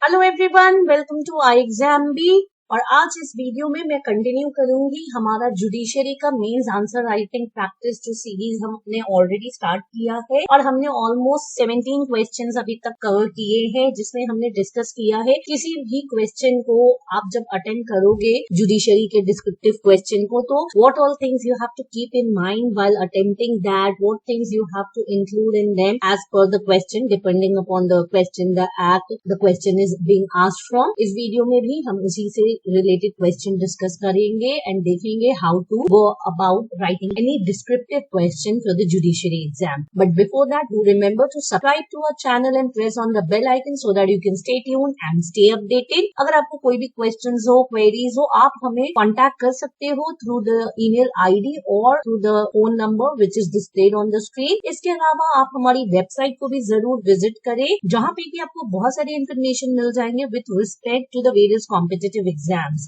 Hello everyone, welcome to I exam B. और आज इस वीडियो में मैं कंटिन्यू करूंगी हमारा जुडिशरी का मेंस आंसर राइटिंग प्रैक्टिस जो सीरीज हमने ऑलरेडी स्टार्ट किया है और हमने ऑलमोस्ट 17 क्वेश्चंस अभी तक कवर किए हैं, जिसमें हमने डिस्कस किया है किसी भी क्वेश्चन को आप जब अटेंड करोगे जुडिशरी के डिस्क्रिप्टिव क्वेश्चन को, तो what all things you have to keep in mind while attempting that, what things you have to include in them as per the question, depending upon the question the act the question is being asked from. इस video में भी हम उसी से related question discuss करेंगे and देखेंगे how to go about writing any descriptive question for the judiciary exam. But before that do remember to subscribe to our channel and press on the bell icon so that you can stay tuned and stay updated. अगर आपको कोई भी questions हो, queries हो, आप हमें contact कर सकते हो थ्रू द ईमेल आईडी और through the phone number which is displayed on the screen. इसके अलावा आप हमारी वेबसाइट को भी जरूर विजिट करें, जहाँ पे कि आपको बहुत सारी इन्फॉर्मेशन मिल जाएंगे with respect to the various competitive exams.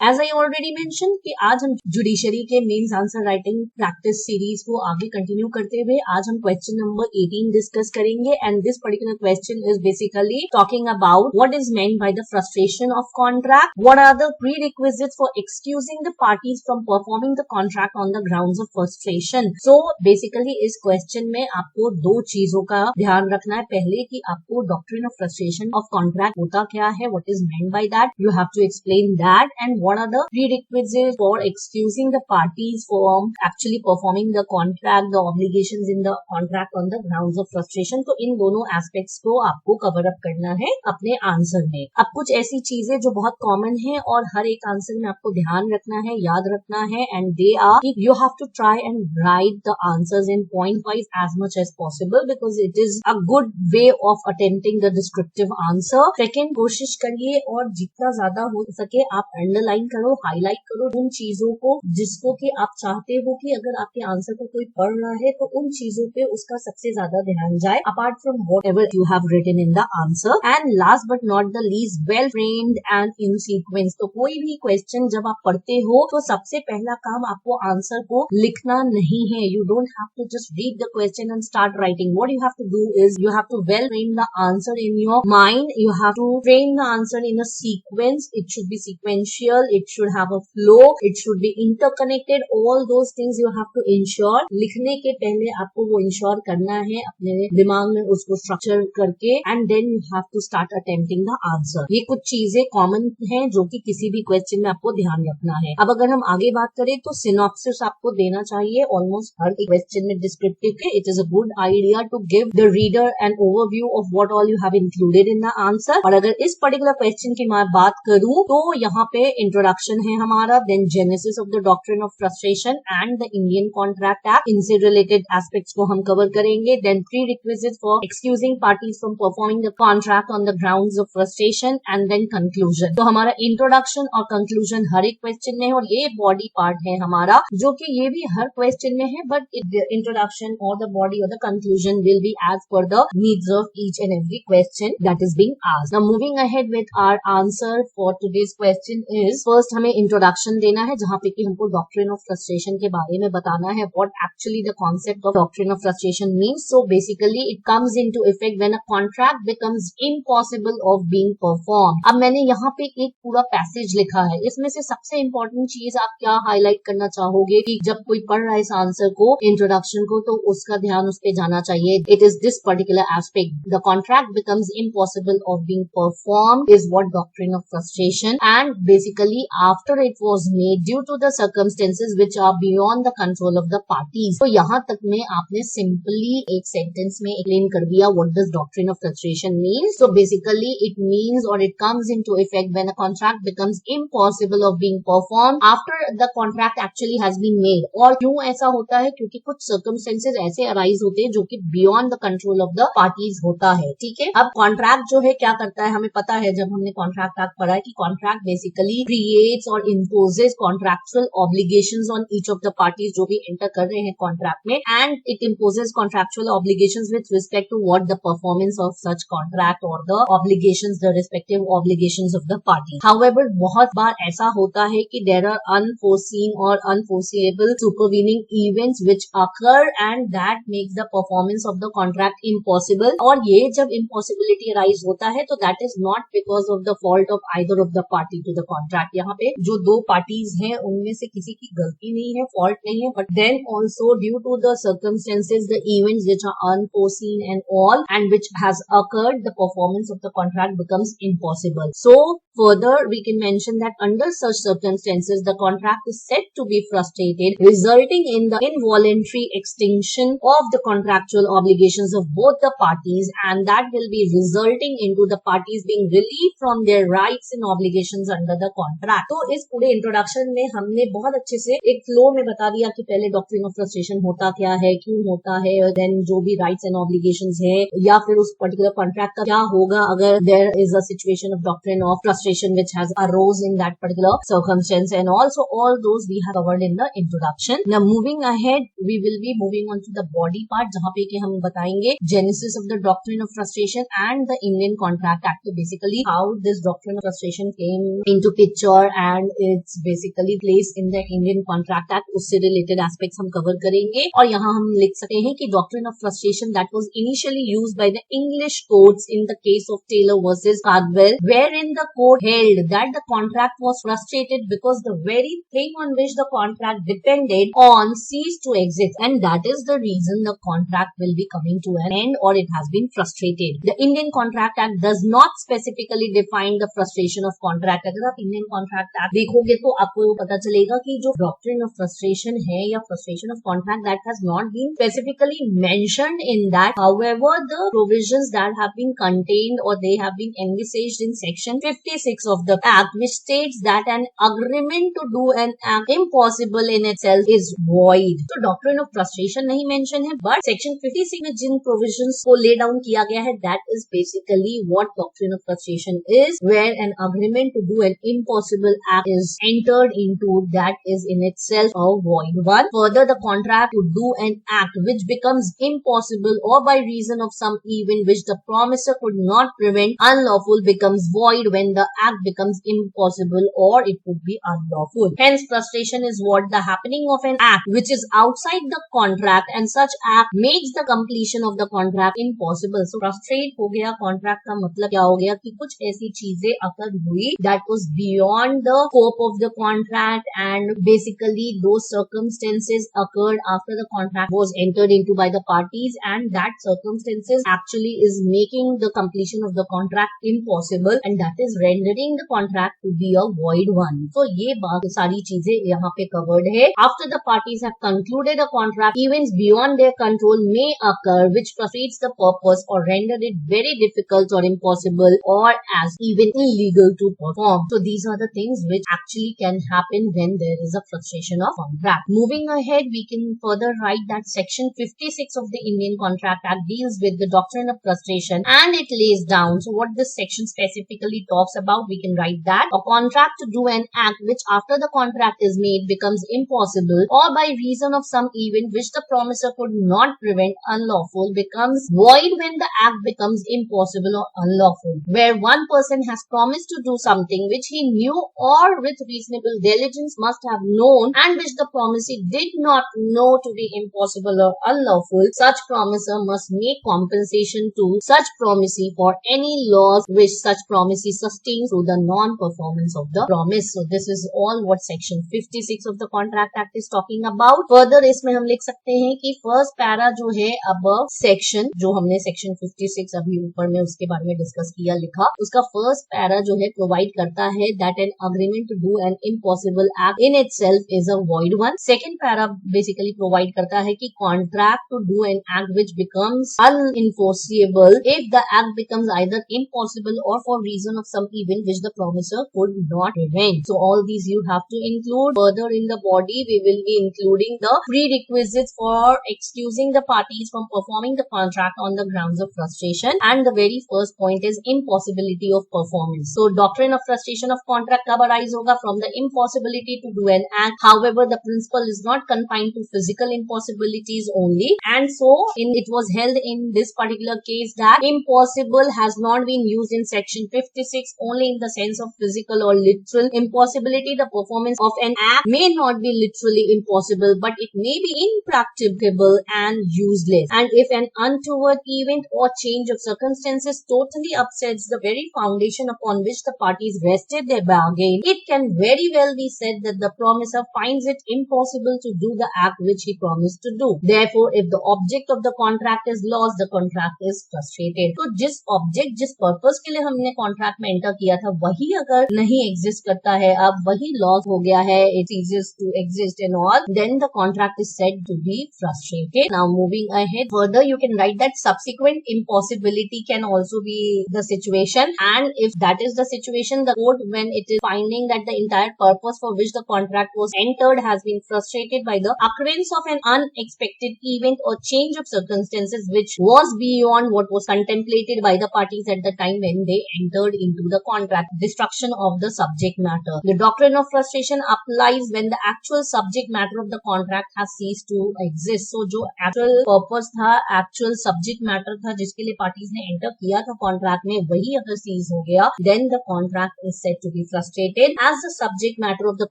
As I already mention कि आज हम जुडिशरी के mains answer writing practice series को आगे कंटिन्यू करते हुए आज हम क्वेश्चन नंबर 18 डिस्कस करेंगे। And this particular question is basically talking about what is meant by the frustration of contract, what are the prerequisites for excusing the parties from performing the contract on the grounds of frustration. So basically इस question में आपको दो चीजों का ध्यान रखना है। पहले कि आपको doctrine of frustration of contract होता क्या है, what is meant by that, you have to explain that, and what are the prerequisites for excusing the parties from actually performing the contract, the obligations in the contract on the grounds of frustration। तो इन दोनों aspects को आपको cover up करना है अपने answer में। अब कुछ ऐसी चीजें जो बहुत कॉमन है और हर एक आंसर में आपको ध्यान रखना है, याद रखना है, and they are you have to try and write the answers in point wise as much as possible because it is a good way of attempting the descriptive answer. Second, कोशिश करिए और जितना ज्यादा हो सके आप अंडरलाइन करो, highlight करो उन चीजों को जिसको कि आप चाहते हो कि अगर आपके आंसर को कोई पढ़ रहा है तो उन चीजों पे उसका सबसे ज्यादा ध्यान जाए apart from whatever you have written in the answer. And last but not the least, well framed and in sequence. तो कोई भी क्वेश्चन जब आप पढ़ते हो तो सबसे पहला काम आपको आंसर को लिखना नहीं है। You don't have to just read the question and start writing. What you have to do is you have to well frame the answer in your mind, you have to frame the answer in a sequence, it should be sequential, it should have a flow, it should be interconnected, all those things you have to ensure। लिखने के पहले आपको वो ensure करना है अपने दिमाग में उसको स्ट्रक्चर करके, and then you have to start attempting the answer. ये कुछ चीजें कॉमन हैं जो कि किसी भी क्वेश्चन में आपको ध्यान रखना है। अब अगर हम आगे बात करें तो सिनॉप्सिस आपको देना चाहिए ऑलमोस्ट हर एक क्वेश्चन में डिस्क्रिप्टिव के। It is a good idea to give the reader an overview of what all you have included in the answer. और अगर इस पर्टिकुलर क्वेश्चन की मैं बात करूं तो यहाँ पे इंट्रोडक्शन है हमारा, then genesis of the doctrine of frustration and the Indian contract act, इनसे रिलेटेड एस्पेक्ट्स को हम कवर करेंगे। Then prerequisites for excusing parties from performing the contract on the grounds of frustration, and then conclusion. तो हमारा introduction और conclusion हर एक question में है और ये बॉडी पार्ट है हमारा, जो कि ये भी हर क्वेश्चन में है, बट इंट्रोडक्शन और द बॉडी और the conclusion will be as per the needs of each and every question that is being asked. Now moving ahead with our answer for today's question is, first हमें introduction देना है जहाँ पे कि हमको doctrine of frustration के बारे में बताना है, what actually the concept of doctrine of frustration means. So basically it comes into effect when a contract becomes impossible of being perform. अब मैंने यहाँ पे एक पूरा पैसेज लिखा है, इसमें से सबसे इम्पोर्टेंट चीज आप क्या हाईलाइट करना चाहोगे कि जब कोई पढ़ रहा है इस आंसर को, इंट्रोडक्शन को, तो उसका ध्यान उस पे जाना चाहिए। It is this particular aspect, the contract becomes impossible of being perform is what doctrine of frustration, and basically after it was made due to the circumstances which are beyond the control of the parties। तो यहाँ तक में आपने simply एक sentence में explain कर दिया what does doctrine of frustration means। So basically it means or it comes into effect when a contract becomes impossible of being performed after the contract actually has been made। और क्यों ऐसा होता है, क्योंकि कुछ circumstances ऐसे arise होते हैं जो कि beyond the control of the parties होता है। ठीक है, अब कॉन्ट्रैक्ट जो है क्या करता है, हमें पता है जब हमने कॉन्ट्रैक्ट एक्ट पढ़ा है कि contract basically basically creates or imposes contractual obligations on each of the parties जो भी enter कर रहे हैं contract में, and it imposes contractual obligations with respect to what the performance of such contract or the obligations, the respective obligations of the party. However, बहुत बार ऐसा होता है कि there are unforeseen or unforeseeable supervening events which occur and that makes the performance of the contract impossible. और ये जब impossibility arise होता है तो that is not because of the fault of either of the party to the contract. यहाँ पे जो दो parties हैं उनमें से किसी की गलती नहीं है, fault नहीं है, but then also due to the circumstances, the events which are unforeseen and all and which has occurred, the performance of the contract becomes impossible. So further we can mention that under such circumstances the contract is said to be frustrated, resulting in the involuntary extinction of the contractual obligations of both the parties, and that will be resulting into the parties being relieved from their rights and obligations under the contract. तो इस पूरे introduction में हमने बहुत अच्छे से एक flow में बता दिया कि पहले डॉक्ट्रिन ऑफ फ्रस्ट्रेशन होता क्या है, क्यों होता है, देन जो भी राइट्स एंड ऑब्लिगेशंस है या फिर उस पर्टिकुलर कॉन्ट्रैक्ट का क्या होगा अगर there is a situation of doctrine of frustration which has arose in that particular circumstance, and also all those we have covered in the introduction. Now moving ahead we will be moving on to the body part जहां पे कि हम बताएंगे genesis of the doctrine of frustration and the Indian contract act. Basically how this doctrine of frustration came into picture and it's basically place in the Indian contract act, उससे related aspects हम cover करेंगे. और यहाँ हम लिख सकते हैं कि doctrine of frustration that was initially used by the English courts in the case of Taylor versus Caldwell, wherein the court held that the contract was frustrated because the very thing on which the contract depended on ceased to exist, and that is the reason the contract will be coming to an end or it has been frustrated. The Indian Contract Act does not specifically define the frustration of contract. अगर आप Indian contract act देखोगे तो आपको पता चलेगा कि जो doctrine of frustration है या frustration of contract that has not been specifically mentioned in that. However, the provisions that have been contained or they have been envisaged in section 56 of the act, which states that an agreement to do an act impossible in itself is void. तो doctrine of frustration नहीं mention है, but section 56 में जिन provisions को lay down किया गया है that is basically what doctrine of frustration is, where an agreement to do an impossible act is entered into, that is in itself a void one. Further, the contract to do an act which becomes impossible or by reason of some event which the promiser could not prevent unlawful becomes void when the act becomes impossible or it could be unlawful. Hence, frustration is what the happening of an act which is outside the contract and such act makes the completion of the contract impossible. So, frustrate हो गया contract का मतलब क्या हो गया कि कुछ ऐसी चीजें अकर हुई that was beyond the scope of the contract, and basically those circumstances occurred after the contract was entered into by the parties, and that circumstances actually is making the completion of the contract impossible, and that is rendering the contract to be a void one. So ये बात सारी चीजें यहाँ पे covered है. After the parties have concluded a contract, events beyond their control may occur which frustrates the purpose or render it very difficult or impossible or as even illegal to perform. So these are the things which actually can happen when there is a frustration of contract. Moving ahead, we can further write that section 56 of the Indian Contract Act deals with the doctrine of frustration and it lays down. So what this section specifically talks about, we can write that a contract to do an act which after the contract is made becomes impossible or by reason of some event which the promiser could not prevent unlawful becomes void when the act becomes impossible or unlawful. Where one person has promised to do something which he knew or with reasonable diligence must have known and which the promisee did not know to be impossible or unlawful, such promiser must make compensation to such promisee for any loss which such promisee sustains through the non-performance of the promise. So this is all what section 56 of the Contract Act is talking about. Further इसमें हम लिख सकते हैं कि first para जो है above section, जो हमने section 56 अभी ऊपर में उसके बारे में डिस्कस किया लिखा, उसका फर्स्ट पैरा जो है प्रोवाइड करता है that an agreement to do an impossible act in itself is a void one. Second para basically provide करता है कि contract to do an act which becomes unenforceable if the act becomes either impossible or for reason of some event event which the promisor could not prevent. So all these you have to include. Further in the body, we will be including the prerequisites for excusing the parties from performing the contract on the grounds of frustration. And the very first point is impossibility of performance. So doctrine of frustration of contract कब arise होगा? From the impossibility to do an act. However, the principle is not confined to physical impossibilities only. And so it was held in this particular case that impossible has not been used in section 56 only in the sense of physical or literal impossibility. The performance of an act may not be literally impossible, but it may be impracticable and useless. And if an untoward event or change of circumstances totally upsets the very foundation upon which the parties rested their bargain, it can very well be said that the promisor finds it impossible to do the act which he promised to do. Therefore, if the object of the contract is lost, the contract is frustrated. तो जिस object, जिस purpose के लिए हमने contract में enter किया था, वही अगर नहीं exist करता है, अब वही loss हो गया है, it ceases to exist and all, then the contract is said to be frustrated. Now moving ahead, further you can write that subsequent impossibility can also be the situation, and if that is the situation, the court, when it is finding that the entire purpose for which the contract was entered has been frustrated by the occurrence of an unexpected event or change of circumstances which was beyond what was contemplated by the parties at the time when they entered into the contract. Destruction of the subject matter. The doctrine of frustration applies when the actual subject matter of the contract has ceased to exist. So जो actual purpose था, actual subject matter था जिसके लिए parties ने enter किया था contract में, वही अगर cease हो गया, then the contract is said to be frustrated, as the subject matter of the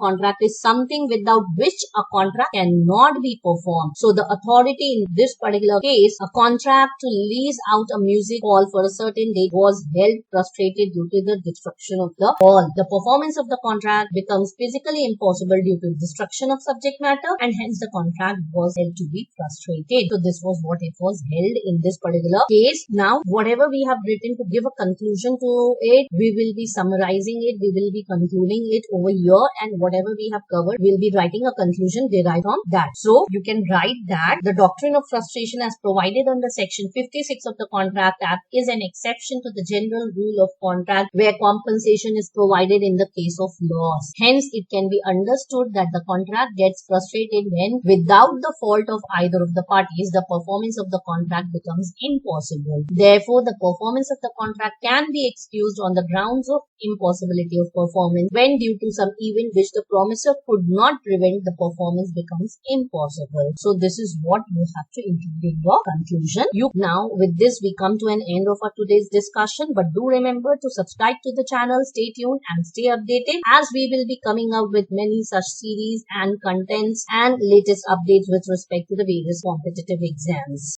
contract is something without which a contract cannot be performed. So the authority in this particular case, a contract to lease out a music hall for a certain date was held frustrated due to the destruction of the hall. The performance of the contract becomes physically impossible due to destruction of subject matter, and hence the contract was held to be frustrated. So this was what it was held in this particular case. Now whatever we have written, to give a conclusion to it, we will be summarizing it, we will be concluding it over here, and whatever we have covered, we will be writing a conclusion derived from that. So you can write that the doctrine of frustration as provided under section 56 of the Contract Act is an exception to the general rule of contract where compensation is provided in the case of loss. Hence, it can be understood that the contract gets frustrated when, without the fault of either of the parties, the performance of the contract becomes impossible. Therefore, the performance of the contract can be excused on the grounds of impossibility of performance when, due to some event which the promisor could not prevent, the performance becomes impossible. So this is what you have to include in your conclusion. Now with this we come to an end of our today's discussion, but do remember to subscribe to the channel, stay tuned and stay updated, as we will be coming out with many such series and contents and latest updates with respect to the various competitive exams.